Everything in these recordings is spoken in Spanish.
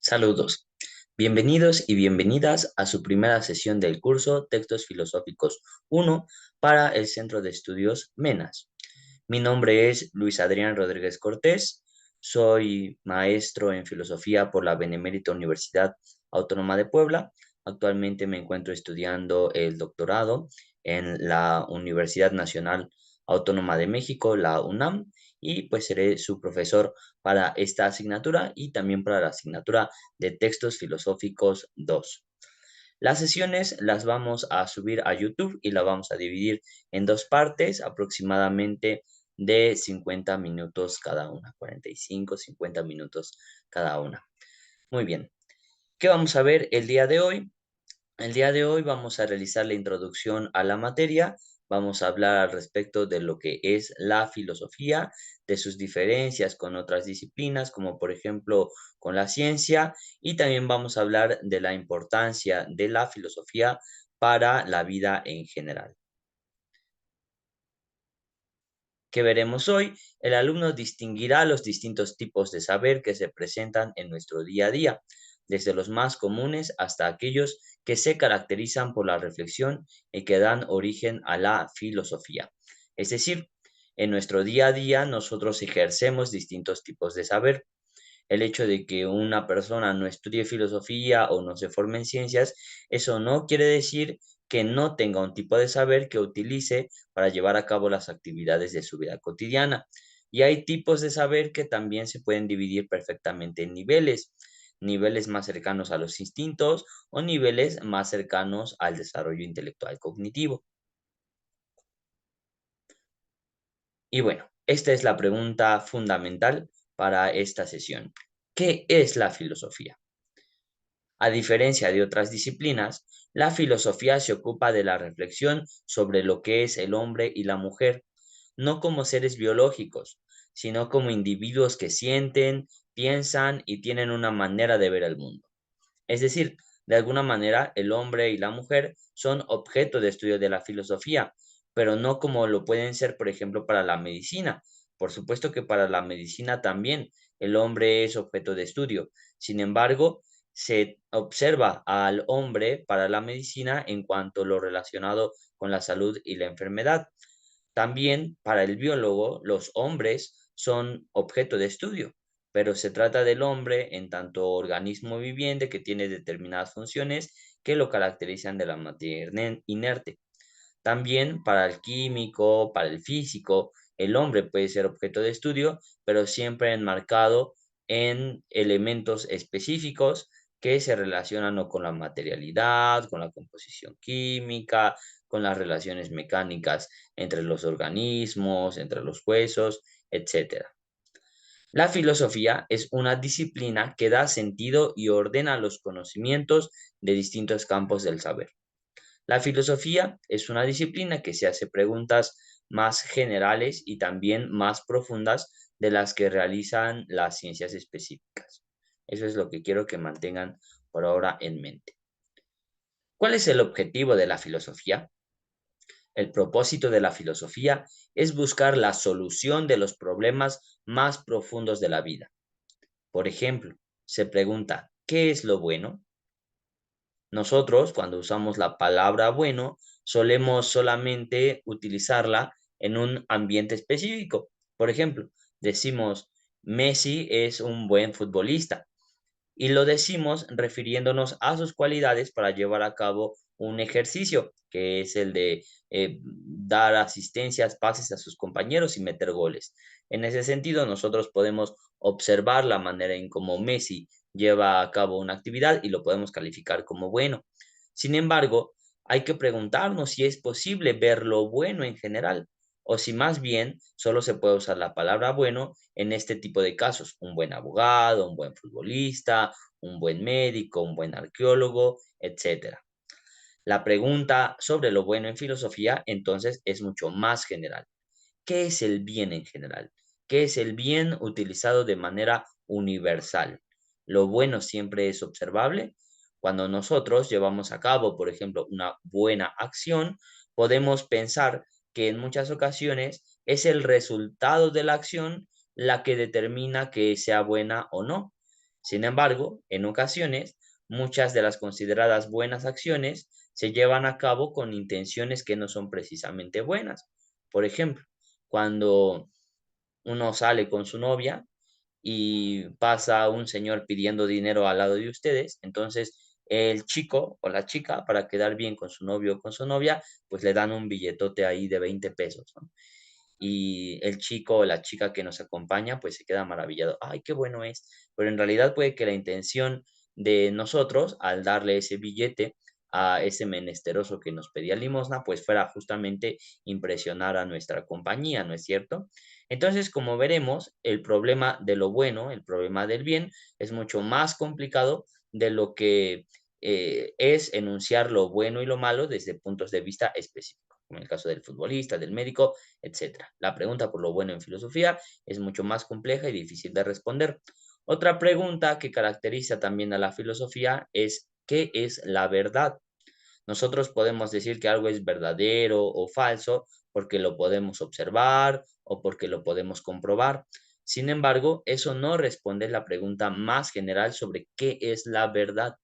Saludos. Bienvenidos y bienvenidas a su primera sesión del curso Textos Filosóficos 1 para el Centro de Estudios MENAS. Mi nombre es Luis Adrián Rodríguez Cortés. Soy maestro en filosofía por la Benemérita Universidad Autónoma de Puebla. Actualmente me encuentro estudiando el doctorado en la Universidad Nacional Autónoma de México, la UNAM, y pues seré su profesor para esta asignatura y también para la asignatura de Textos Filosóficos 2. Las sesiones las vamos a subir a YouTube y la vamos a dividir en dos partes, aproximadamente de 50 minutos cada una, 45, 50 minutos cada una. Muy bien. ¿Qué vamos a ver el día de hoy? El día de hoy vamos a realizar la introducción a la materia, vamos a hablar al respecto de lo que es la filosofía, de sus diferencias con otras disciplinas, como por ejemplo con la ciencia, y también vamos a hablar de la importancia de la filosofía para la vida en general. ¿Qué veremos hoy? El alumno distinguirá los distintos tipos de saber que se presentan en nuestro día a día, desde los más comunes hasta aquellos que se caracterizan por la reflexión y que dan origen a la filosofía. Es decir, en nuestro día a día nosotros ejercemos distintos tipos de saber. El hecho de que una persona no estudie filosofía o no se forme en ciencias, eso no quiere decir que no tenga un tipo de saber que utilice para llevar a cabo las actividades de su vida cotidiana. Y hay tipos de saber que también se pueden dividir perfectamente en niveles, niveles más cercanos a los instintos o niveles más cercanos al desarrollo intelectual cognitivo. Y bueno, esta es la pregunta fundamental para esta sesión. ¿Qué es la filosofía? A diferencia de otras disciplinas, la filosofía se ocupa de la reflexión sobre lo que es el hombre y la mujer, no como seres biológicos, sino como individuos que sienten, piensan y tienen una manera de ver el mundo. Es decir, de alguna manera el hombre y la mujer son objeto de estudio de la filosofía, pero no como lo pueden ser, por ejemplo, para la medicina. Por supuesto que para la medicina también el hombre es objeto de estudio. Sin embargo, se observa al hombre para la medicina en cuanto a lo relacionado con la salud y la enfermedad. También para el biólogo, los hombres son objeto de estudio, pero se trata del hombre en tanto organismo viviente que tiene determinadas funciones que lo caracterizan de la materia inerte. También para el químico, para el físico, el hombre puede ser objeto de estudio, pero siempre enmarcado en elementos específicos que se relacionan o con la materialidad, con la composición química, con las relaciones mecánicas entre los organismos, entre los huesos, etcétera. La filosofía es una disciplina que da sentido y ordena los conocimientos de distintos campos del saber. La filosofía es una disciplina que se hace preguntas más generales y también más profundas de las que realizan las ciencias específicas. Eso es lo que quiero que mantengan por ahora en mente. ¿Cuál es el objetivo de la filosofía? El propósito de la filosofía es buscar la solución de los problemas más profundos de la vida. Por ejemplo, se pregunta, ¿qué es lo bueno? Nosotros, cuando usamos la palabra bueno, solemos solamente utilizarla en un ambiente específico. Por ejemplo, decimos, Messi es un buen futbolista y lo decimos refiriéndonos a sus cualidades para llevar a cabo un ejercicio, que es el de dar asistencias, pases a sus compañeros y meter goles. En ese sentido, nosotros podemos observar la manera en cómo Messi lleva a cabo una actividad y lo podemos calificar como bueno. Sin embargo, hay que preguntarnos si es posible ver lo bueno en general o si más bien solo se puede usar la palabra bueno en este tipo de casos, un buen abogado, un buen futbolista, un buen médico, un buen arqueólogo, etcétera. La pregunta sobre lo bueno en filosofía entonces es mucho más general. ¿Qué es el bien en general? ¿Qué es el bien utilizado de manera universal? ¿Lo bueno siempre es observable? Cuando nosotros llevamos a cabo, por ejemplo, una buena acción, podemos pensar que en muchas ocasiones es el resultado de la acción la que determina que sea buena o no. Sin embargo, en ocasiones, muchas de las consideradas buenas acciones se llevan a cabo con intenciones que no son precisamente buenas. Por ejemplo, cuando uno sale con su novia y pasa un señor pidiendo dinero al lado de ustedes, entonces el chico o la chica, para quedar bien con su novio o con su novia, pues le dan un billetote ahí de 20 pesos, ¿no? Y el chico o la chica que nos acompaña, pues se queda maravillado. Ay, qué bueno es. Pero en realidad puede que la intención de nosotros, al darle ese billete a ese menesteroso que nos pedía limosna, pues fuera justamente impresionar a nuestra compañía, ¿no es cierto? Entonces, como veremos, el problema de lo bueno, el problema del bien, es mucho más complicado de lo que es enunciar lo bueno y lo malo desde puntos de vista específicos, como en el caso del futbolista, del médico, etcétera. La pregunta por lo bueno en filosofía es mucho más compleja y difícil de responder. Otra pregunta que caracteriza también a la filosofía es ¿qué es la verdad? Nosotros podemos decir que algo es verdadero o falso porque lo podemos observar o porque lo podemos comprobar. Sin embargo, eso no responde la pregunta más general sobre qué es la verdad.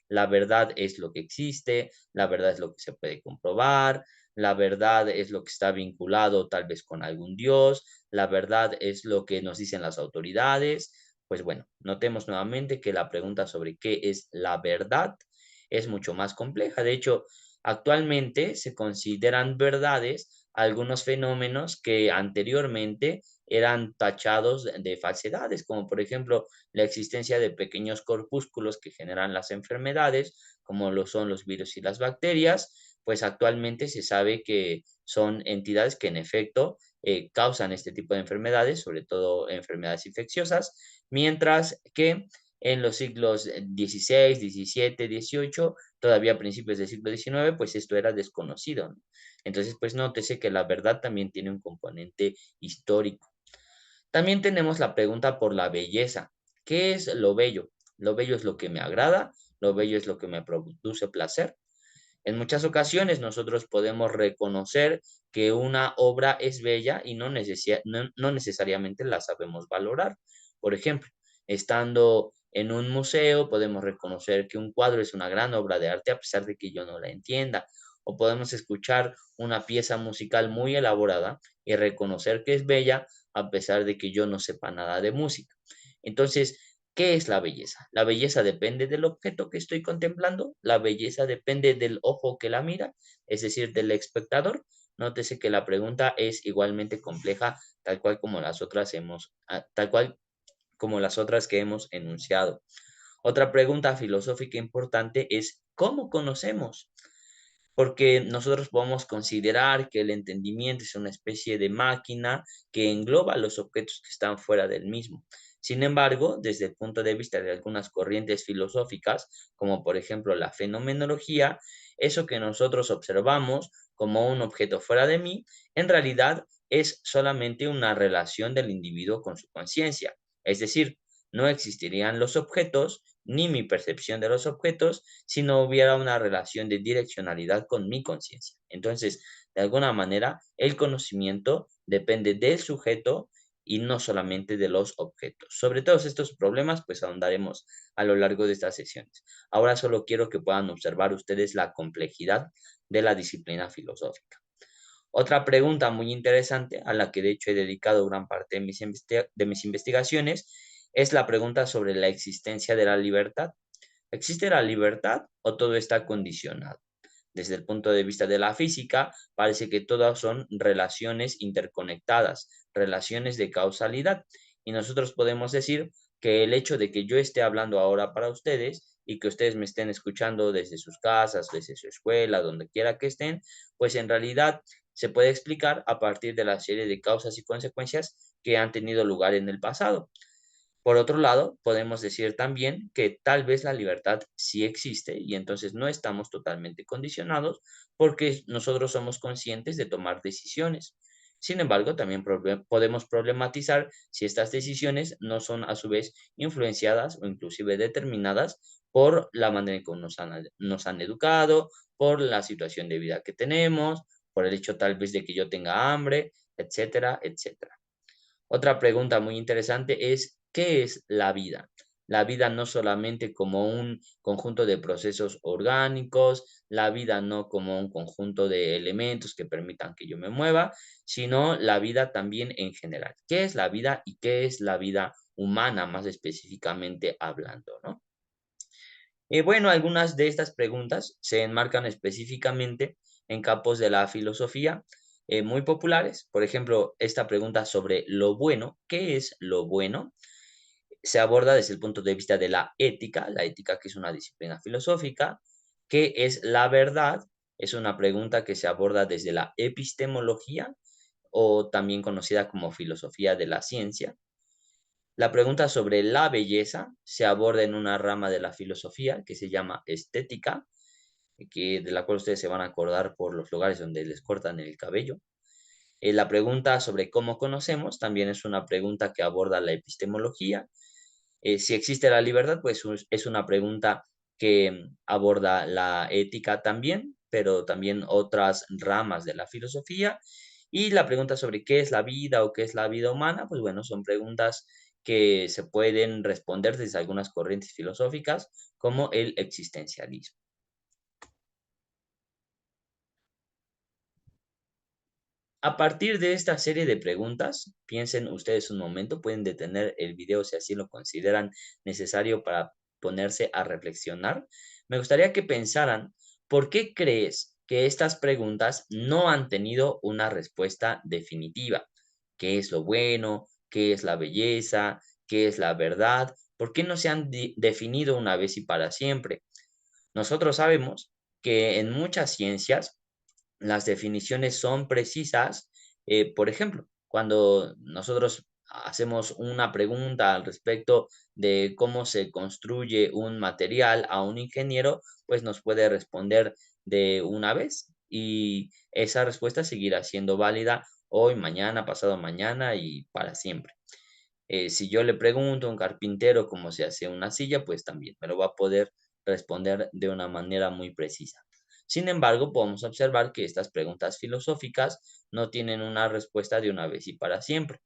La verdad es lo que existe, la verdad es lo que se puede comprobar, la verdad es lo que está vinculado tal vez con algún Dios, la verdad es lo que nos dicen las autoridades. Pues bueno, notemos nuevamente que la pregunta sobre qué es la verdad es mucho más compleja. De hecho, actualmente se consideran verdades algunos fenómenos que anteriormente eran tachados de falsedades, como por ejemplo la existencia de pequeños corpúsculos que generan las enfermedades, como lo son los virus y las bacterias, pues actualmente se sabe que son entidades que en efecto causan este tipo de enfermedades, sobre todo enfermedades infecciosas, mientras que en los siglos XVI, XVII, XVIII, todavía a principios del siglo XIX, pues esto era desconocido, ¿no? Entonces, pues nótese que la verdad también tiene un componente histórico. También tenemos la pregunta por la belleza. ¿Qué es lo bello? Lo bello es lo que me agrada, lo bello es lo que me produce placer. En muchas ocasiones nosotros podemos reconocer que una obra es bella y no necesariamente la sabemos valorar. Por ejemplo, estando en un museo podemos reconocer que un cuadro es una gran obra de arte a pesar de que yo no la entienda. O podemos escuchar una pieza musical muy elaborada y reconocer que es bella a pesar de que yo no sepa nada de música. Entonces, ¿qué es la belleza? La belleza depende del objeto que estoy contemplando, la belleza depende del ojo que la mira, es decir, del espectador. Nótese que la pregunta es igualmente compleja, tal cual como las otras que hemos enunciado. Otra pregunta filosófica importante es ¿cómo conocemos? Porque nosotros podemos considerar que el entendimiento es una especie de máquina que engloba los objetos que están fuera del mismo. Sin embargo, desde el punto de vista de algunas corrientes filosóficas, como por ejemplo la fenomenología, eso que nosotros observamos como un objeto fuera de mí, en realidad es solamente una relación del individuo con su conciencia. Es decir, no existirían los objetos ni mi percepción de los objetos si no hubiera una relación de direccionalidad con mi conciencia. Entonces, de alguna manera, el conocimiento depende del sujeto y no solamente de los objetos. Sobre todos estos problemas, pues ahondaremos a lo largo de estas sesiones. Ahora solo quiero que puedan observar ustedes la complejidad de la disciplina filosófica. Otra pregunta muy interesante, a la que de hecho he dedicado gran parte de mis investigaciones, es la pregunta sobre la existencia de la libertad. ¿Existe la libertad o todo está condicionado? Desde el punto de vista de la física, parece que todas son relaciones interconectadas, relaciones de causalidad. Y nosotros podemos decir que el hecho de que yo esté hablando ahora para ustedes y que ustedes me estén escuchando desde sus casas, desde su escuela, donde quiera que estén, pues en realidad se puede explicar a partir de la serie de causas y consecuencias que han tenido lugar en el pasado. Por otro lado, podemos decir también que tal vez la libertad sí existe y entonces no estamos totalmente condicionados porque nosotros somos conscientes de tomar decisiones. Sin embargo, también podemos problematizar si estas decisiones no son a su vez influenciadas o inclusive determinadas por la manera en que nos han educado, por la situación de vida que tenemos, por el hecho tal vez de que yo tenga hambre, etcétera, etcétera. Otra pregunta muy interesante es, ¿qué es la vida? la vida no solamente como un conjunto de procesos orgánicos, la vida no como un conjunto de elementos que permitan que yo me mueva, sino la vida también en general. ¿Qué es la vida y qué es la vida humana, más específicamente hablando, ¿no? Bueno, algunas de estas preguntas se enmarcan específicamente en campos de la filosofía muy populares. Por ejemplo, esta pregunta sobre lo bueno, ¿qué es lo bueno? Se aborda desde el punto de vista de la ética que es una disciplina filosófica. ¿Qué es la verdad? Es una pregunta que se aborda desde la epistemología o también conocida como filosofía de la ciencia. La pregunta sobre la belleza se aborda en una rama de la filosofía que se llama estética, de la cual ustedes se van a acordar por los lugares donde les cortan el cabello. La pregunta sobre cómo conocemos también es una pregunta que aborda la epistemología. Si existe la libertad, pues es una pregunta que aborda la ética también, pero también otras ramas de la filosofía. Y la pregunta sobre qué es la vida o qué es la vida humana, pues bueno, son preguntas que se pueden responder desde algunas corrientes filosóficas, como el existencialismo. A partir de esta serie de preguntas, piensen ustedes un momento, pueden detener el video si así lo consideran necesario para ponerse a reflexionar. Me gustaría que pensaran, ¿por qué crees que estas preguntas no han tenido una respuesta definitiva? ¿Qué es lo bueno? ¿Qué es la belleza? ¿Qué es la verdad? ¿Por qué no se han definido una vez y para siempre? Nosotros sabemos que en muchas ciencias las definiciones son precisas. Por ejemplo, cuando nosotros hacemos una pregunta al respecto de cómo se construye un material a un ingeniero, pues nos puede responder de una vez y esa respuesta seguirá siendo válida hoy, mañana, pasado mañana y para siempre. Si yo le pregunto a un carpintero cómo se hace una silla, pues también me lo va a poder responder de una manera muy precisa. Sin embargo, podemos observar que estas preguntas filosóficas no tienen una respuesta de una vez y para siempre.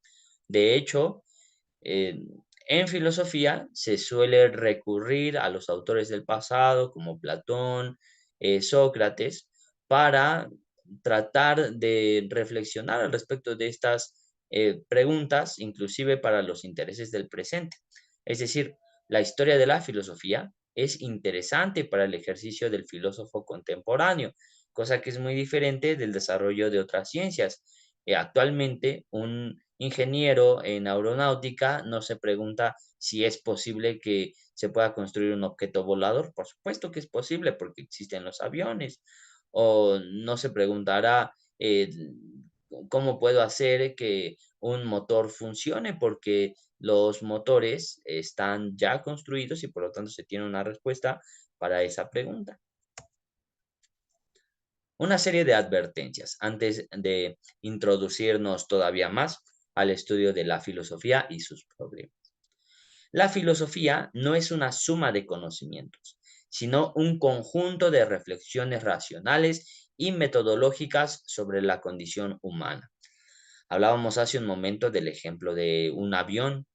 De hecho, eh, en filosofía se suele recurrir a los autores del pasado como Platón, Sócrates, para tratar de reflexionar al respecto de estas preguntas, inclusive para los intereses del presente. Es decir, la historia de la filosofía es interesante para el ejercicio del filósofo contemporáneo, cosa que es muy diferente del desarrollo de otras ciencias. Actualmente, un ingeniero en aeronáutica no se pregunta si es posible que se pueda construir un objeto volador. Por supuesto que es posible porque existen los aviones. O no se preguntará cómo puedo hacer que un motor funcione porque los motores están ya construidos y por lo tanto se tiene una respuesta para esa pregunta. Una serie de advertencias antes de introducirnos todavía más al estudio de la filosofía y sus problemas. La filosofía no es una suma de conocimientos, sino un conjunto de reflexiones racionales y metodológicas sobre la condición humana. Hablábamos hace un momento del ejemplo de un avión.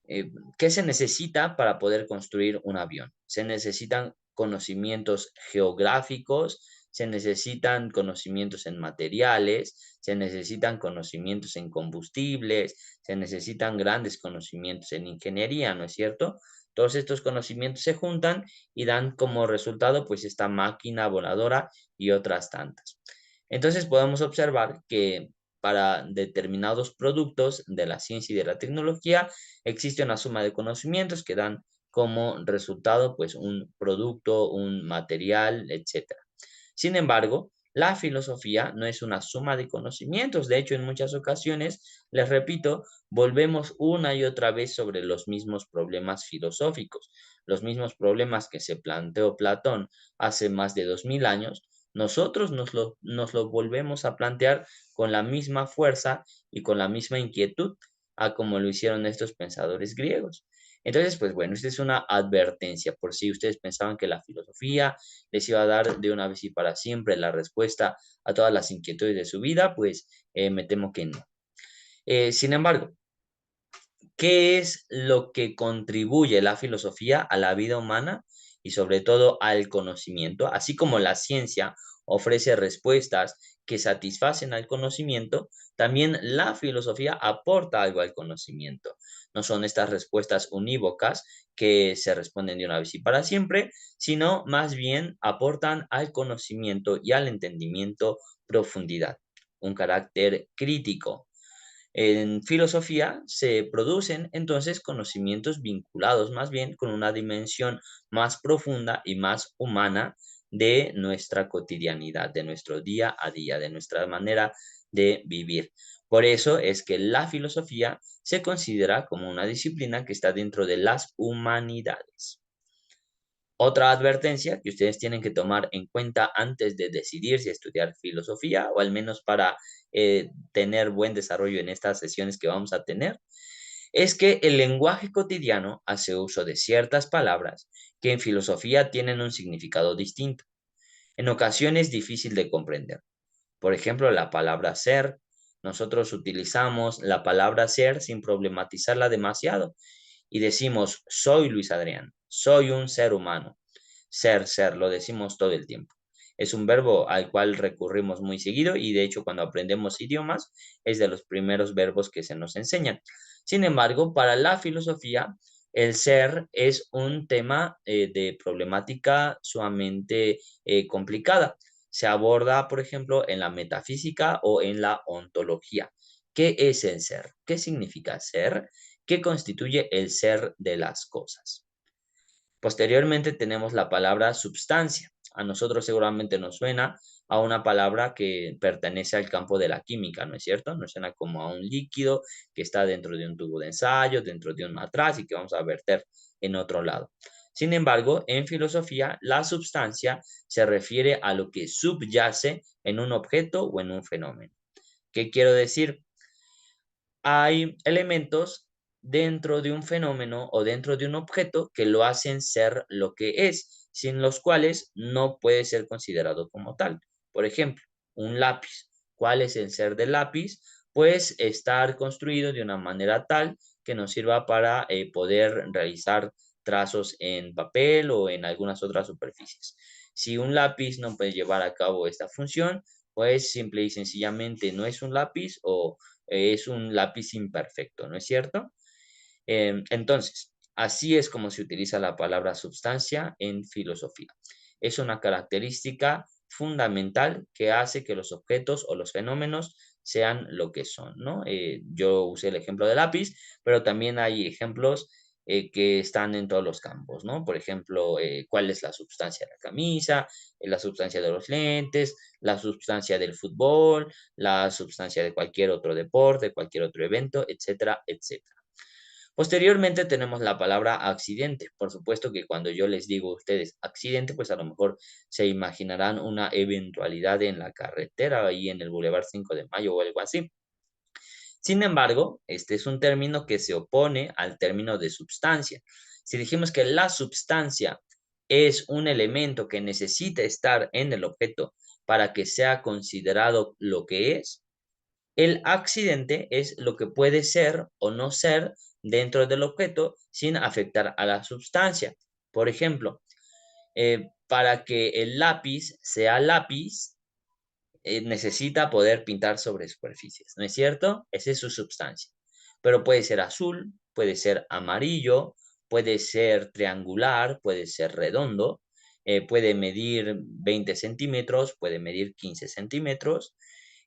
¿Qué se necesita para poder construir un avión? Se necesitan conocimientos geográficos, se necesitan conocimientos en materiales, se necesitan conocimientos en combustibles, se necesitan grandes conocimientos en ingeniería, ¿no es cierto? Todos estos conocimientos se juntan y dan como resultado pues esta máquina voladora y otras tantas. Entonces podemos observar que para determinados productos de la ciencia y de la tecnología existe una suma de conocimientos que dan como resultado pues un producto, un material, etcétera. Sin embargo, la filosofía no es una suma de conocimientos. De hecho, en muchas ocasiones, les repito, volvemos una y otra vez sobre los mismos problemas filosóficos, los mismos problemas que se planteó Platón hace más de 2000 años. Nosotros nos lo volvemos a plantear con la misma fuerza y con la misma inquietud a como lo hicieron estos pensadores griegos. Entonces, pues bueno, esta es una advertencia por si ustedes pensaban que la filosofía les iba a dar de una vez y para siempre la respuesta a todas las inquietudes de su vida, pues me temo que no. Sin embargo, ¿Qué es lo que contribuye la filosofía a la vida humana y sobre todo al conocimiento? Así como la ciencia ofrece respuestas que satisfacen al conocimiento, también la filosofía aporta algo al conocimiento. No son estas respuestas unívocas que se responden de una vez y para siempre, sino más bien aportan al conocimiento y al entendimiento profundidad, un carácter crítico. En filosofía se producen entonces conocimientos vinculados más bien con una dimensión más profunda y más humana de nuestra cotidianidad, de nuestro día a día, de nuestra manera de vivir. Por eso es que la filosofía se considera como una disciplina que está dentro de las humanidades. Otra advertencia que ustedes tienen que tomar en cuenta antes de decidir si estudiar filosofía o al menos para tener buen desarrollo en estas sesiones que vamos a tener, es que el lenguaje cotidiano hace uso de ciertas palabras que en filosofía tienen un significado distinto. En ocasiones difícil de comprender. Por ejemplo, la palabra ser. Nosotros utilizamos la palabra ser sin problematizarla demasiado y decimos soy Luis Adrián, soy un ser humano. Ser, lo decimos todo el tiempo. Es un verbo al cual recurrimos muy seguido y de hecho cuando aprendemos idiomas es de los primeros verbos que se nos enseñan. Sin embargo, para la filosofía, el ser es un tema de problemática sumamente complicada. Se aborda, por ejemplo, en la metafísica o en la ontología. ¿Qué es el ser? ¿Qué significa ser? ¿Qué constituye el ser de las cosas? Posteriormente tenemos la palabra substancia. A nosotros seguramente nos suena a una palabra que pertenece al campo de la química, ¿no es cierto? Nos suena como a un líquido que está dentro de un tubo de ensayo, dentro de un matraz y que vamos a verter en otro lado. Sin embargo, en filosofía, la substancia se refiere a lo que subyace en un objeto o en un fenómeno. ¿Qué quiero decir? Hay elementos dentro de un fenómeno o dentro de un objeto que lo hacen ser lo que es, sin los cuales no puede ser considerado como tal. Por ejemplo, un lápiz. ¿Cuál es el ser del lápiz? Pues estar construido de una manera tal que nos sirva para poder realizar trazos en papel o en algunas otras superficies. Si un lápiz no puede llevar a cabo esta función, pues simple y sencillamente no es un lápiz o es un lápiz imperfecto, ¿no es cierto? Entonces, así es como se utiliza la palabra substancia en filosofía. Es una característica fundamental que hace que los objetos o los fenómenos sean lo que son, ¿no? Yo usé el ejemplo del lápiz, pero también hay ejemplos que están en todos los campos, ¿no? Por ejemplo, cuál es la sustancia de la camisa, la sustancia de los lentes, la sustancia del fútbol, la sustancia de cualquier otro deporte, cualquier otro evento, etcétera, etcétera. Posteriormente tenemos la palabra accidente. Por supuesto que cuando yo les digo a ustedes accidente, pues a lo mejor se imaginarán una eventualidad en la carretera, ahí en el Boulevard 5 de Mayo o algo así. Sin embargo, este es un término que se opone al término de substancia. Si dijimos que la substancia es un elemento que necesita estar en el objeto para que sea considerado lo que es, el accidente es lo que puede ser o no ser dentro del objeto sin afectar a la sustancia. Por ejemplo, para que el lápiz sea lápiz, necesita poder pintar sobre superficies, ¿no es cierto? Esa es su sustancia. Pero puede ser azul, puede ser amarillo, puede ser triangular, puede ser redondo, puede medir 20 centímetros, puede medir 15 centímetros.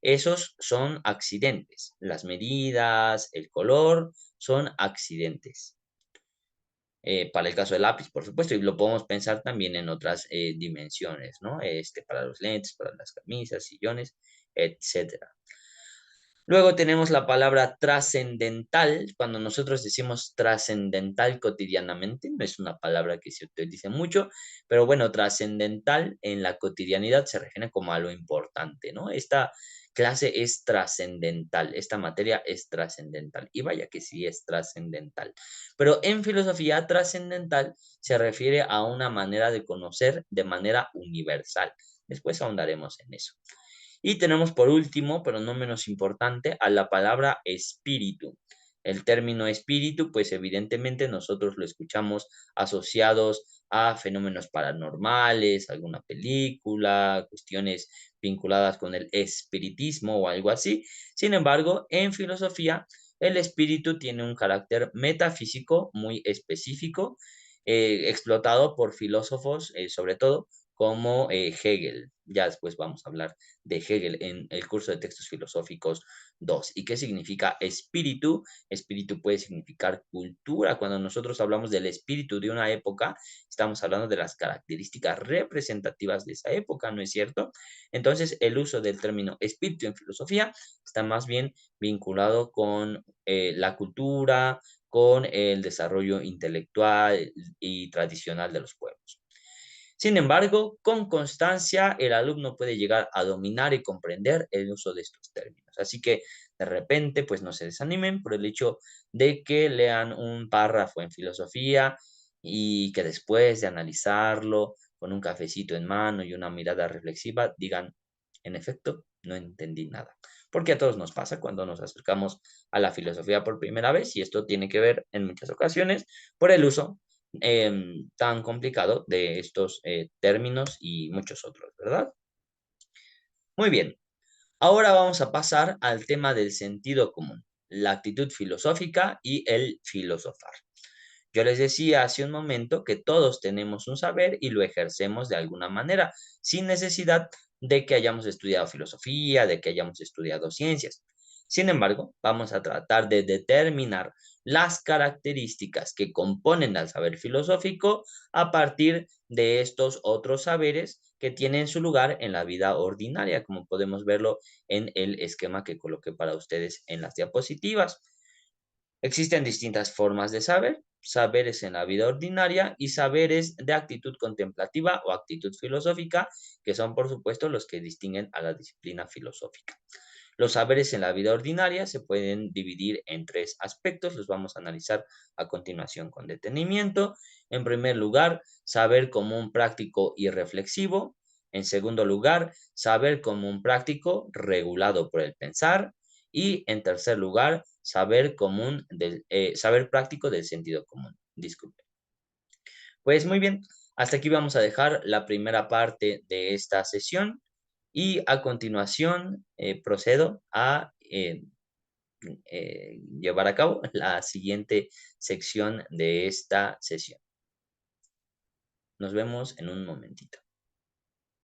Esos son accidentes. Las medidas, el color, son accidentes. Para el caso del lápiz, por supuesto, y lo podemos pensar también en otras dimensiones, ¿no? Para los lentes, para las camisas, sillones, etcétera. Luego tenemos la palabra trascendental. Cuando nosotros decimos trascendental cotidianamente, no es una palabra que se utilice mucho, pero bueno, trascendental en la cotidianidad se refiere como a lo importante, ¿no? Esta clase es trascendental, esta materia es trascendental. Y vaya que sí es trascendental. Pero en filosofía trascendental se refiere a una manera de conocer de manera universal. Después ahondaremos en eso. Y tenemos por último, pero no menos importante, a la palabra espíritu. El término espíritu, pues evidentemente nosotros lo escuchamos asociados a fenómenos paranormales, alguna película, cuestiones vinculadas con el espiritismo o algo así. Sin embargo, en filosofía, el espíritu tiene un carácter metafísico muy específico, explotado por filósofos, sobre todo, como Hegel. Ya después vamos a hablar de Hegel en el curso de textos filosóficos 2. ¿Y qué significa espíritu? Espíritu puede significar cultura. Cuando nosotros hablamos del espíritu de una época, estamos hablando de las características representativas de esa época, ¿no es cierto? Entonces, el uso del término espíritu en filosofía está más bien vinculado con la cultura, con el desarrollo intelectual y tradicional de los pueblos. Sin embargo, con constancia el alumno puede llegar a dominar y comprender el uso de estos términos. Así que de repente, pues no se desanimen por el hecho de que lean un párrafo en filosofía y que después de analizarlo con un cafecito en mano y una mirada reflexiva digan, en efecto, no entendí nada. Porque a todos nos pasa cuando nos acercamos a la filosofía por primera vez y esto tiene que ver en muchas ocasiones por el uso tan complicado de estos términos y muchos otros, ¿verdad? Muy bien, ahora vamos a pasar al tema del sentido común, la actitud filosófica y el filosofar. Yo les decía hace un momento que todos tenemos un saber y lo ejercemos de alguna manera, sin necesidad de que hayamos estudiado filosofía, de que hayamos estudiado ciencias. Sin embargo, vamos a tratar de determinar las características que componen al saber filosófico a partir de estos otros saberes que tienen su lugar en la vida ordinaria, como podemos verlo en el esquema que coloqué para ustedes en las diapositivas. Existen distintas formas de saber, saberes en la vida ordinaria y saberes de actitud contemplativa o actitud filosófica, que son por supuesto los que distinguen a la disciplina filosófica. Los saberes en la vida ordinaria se pueden dividir en tres aspectos, los vamos a analizar a continuación con detenimiento. En primer lugar, saber común práctico y reflexivo. En segundo lugar, saber común práctico regulado por el pensar. Y en tercer lugar, saber práctico del sentido común. Disculpe. Pues muy bien, hasta aquí vamos a dejar la primera parte de esta sesión y a continuación procedo a llevar a cabo la siguiente sección de esta sesión. Nos vemos en un momentito.